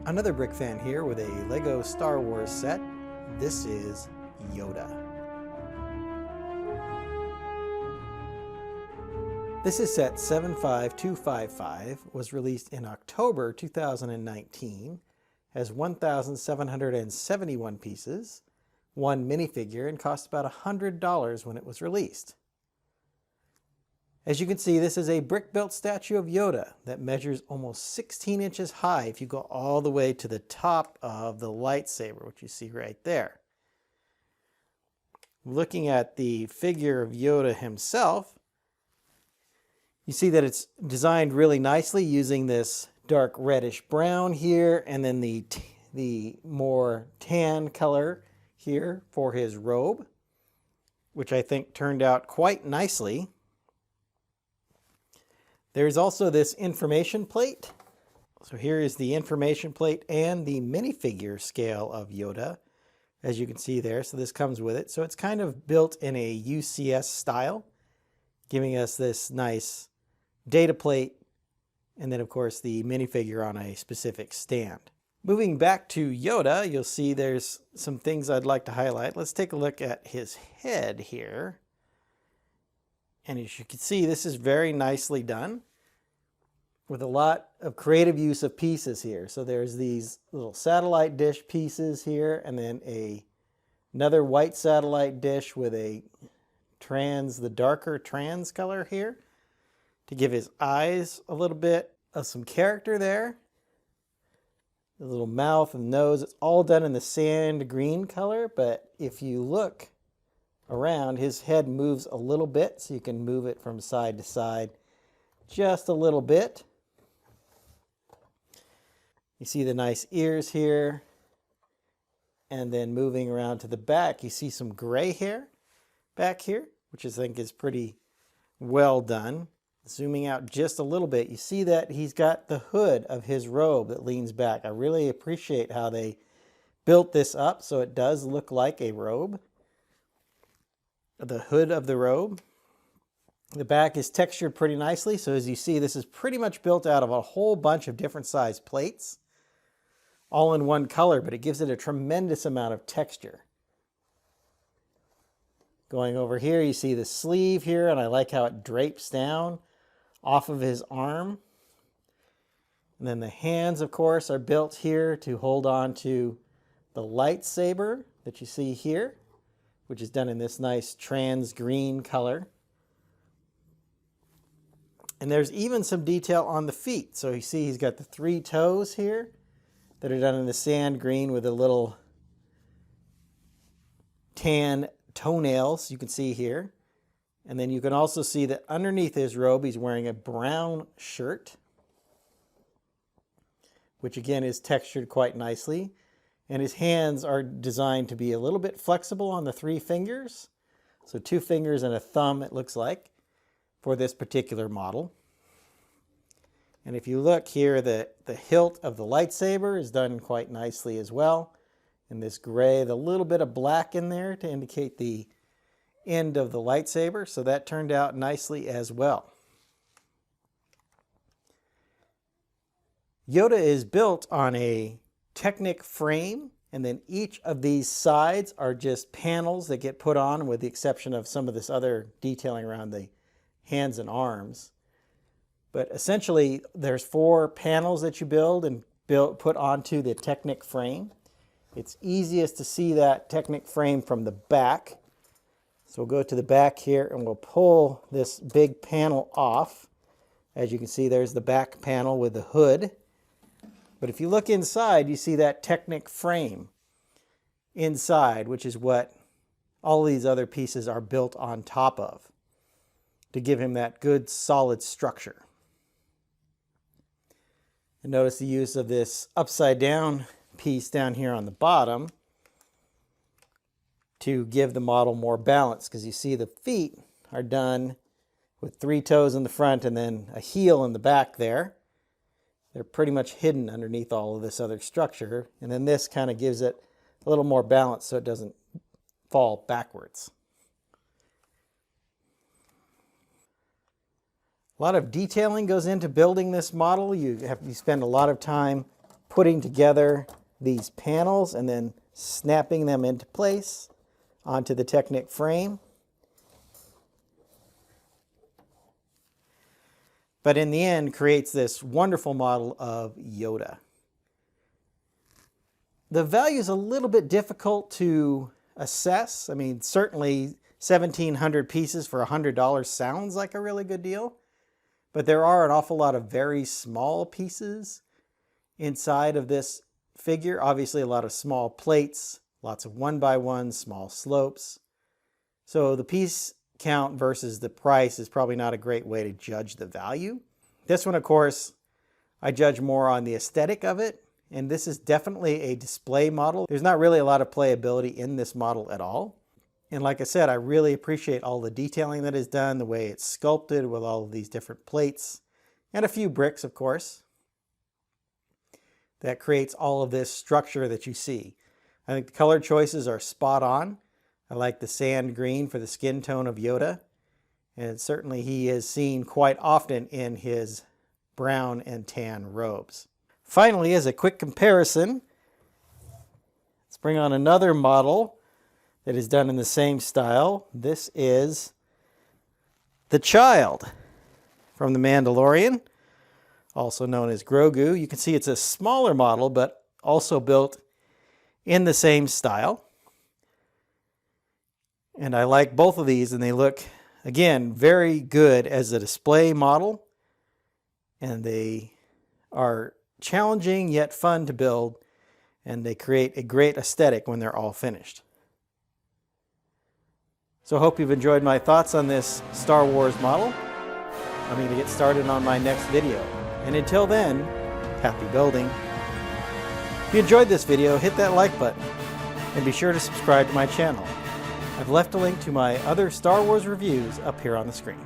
Another brick fan here with a Lego Star Wars set. This is Yoda. This is set 75255, was released in October 2019, has 1,771 pieces, one minifigure, and cost about $100 when it was released. As you can see, this is a brick-built statue of Yoda that measures almost 16 inches high if you go all the way to the top of the lightsaber, which you see right there. Looking at the figure of Yoda himself, you see that it's designed really nicely using this dark reddish brown here and then the more tan color here for his robe, which I think turned out quite nicely. There's also this information plate. So here is the information plate and the minifigure scale of Yoda, as you can see there. So this comes with it. So it's kind of built in a UCS style, giving us this nice data plate, and then of course the minifigure on a specific stand. Moving back to Yoda, you'll see there's some things I'd like to highlight. Let's take a look at his head here. And as you can see, this is very nicely done with a lot of creative use of pieces here. So there's these little satellite dish pieces here, and then another white satellite dish with the darker trans color here to give his eyes a little bit of some character there. The little mouth and nose, it's all done in the sand green color, but if you look around, his head moves a little bit, so you can move it from side to side just a little bit. You see the nice ears here, and then moving around to the back, you see some gray hair back here, which I think is pretty well done. Zooming out just a little bit, you see that he's got the hood of his robe that leans back. I really appreciate how they built this up so it does look like a robe. The hood of the robe. The back is textured pretty nicely, so as you see, this is pretty much built out of a whole bunch of different size plates, all in one color, but it gives it a tremendous amount of texture. Going over here, you see the sleeve here, and I like how it drapes down off of his arm. And then the hands, of course, are built here to hold on to the lightsaber that you see here, which is done in this nice trans green color. And there's even some detail on the feet. So you see he's got the 3 toes here that are done in the sand green with a little tan toenails you can see here. And then you can also see that underneath his robe he's wearing a brown shirt, which again is textured quite nicely. And his hands are designed to be a little bit flexible on the 3 fingers. So 2 fingers and a thumb, it looks like, for this particular model. And if you look here, the hilt of the lightsaber is done quite nicely as well. In this gray, the little bit of black in there to indicate the end of the lightsaber. So that turned out nicely as well. Yoda is built on a Technic frame, and then each of these sides are just panels that get put on, with the exception of some of this other detailing around the hands and arms. But essentially there's 4 panels that you build and put onto the Technic frame. It's easiest to see that Technic frame from the back. So we'll go to the back here and we'll pull this big panel off. As you can see, there's the back panel with the hood. But if you look inside, you see that Technic frame inside, which is what all these other pieces are built on top of to give him that good solid structure. And notice the use of this upside down piece down here on the bottom to give the model more balance, because you see the feet are done with 3 toes in the front and then a heel in the back there. They're pretty much hidden underneath all of this other structure. And then this kind of gives it a little more balance so it doesn't fall backwards. A lot of detailing goes into building this model. You spend a lot of time putting together these panels and then snapping them into place onto the Technic frame. But in the end, creates this wonderful model of Yoda. The value is a little bit difficult to assess. I mean, certainly 1,700 pieces for $100 sounds like a really good deal, but there are an awful lot of very small pieces inside of this figure. Obviously, a lot of small plates, lots of 1x1 small slopes. So the piece count versus the price is probably not a great way to judge the value. This one, of course, I judge more on the aesthetic of it, and this is definitely a display model. There's not really a lot of playability in this model at all. And like I said, I really appreciate all the detailing that is done, the way it's sculpted with all of these different plates, and a few bricks, of course, that creates all of this structure that you see. I think the color choices are spot on. I like the sand green for the skin tone of Yoda. And certainly he is seen quite often in his brown and tan robes. Finally, as a quick comparison, let's bring on another model that is done in the same style. This is the Child from The Mandalorian, also known as Grogu. You can see it's a smaller model, but also built in the same style. And I like both of these, and they look, again, very good as a display model. And they are challenging yet fun to build, and they create a great aesthetic when they're all finished. So I hope you've enjoyed my thoughts on this Star Wars model. I'm going to get started on my next video. And until then, happy building. If you enjoyed this video, hit that like button, and be sure to subscribe to my channel. I've left a link to my other Star Wars reviews up here on the screen.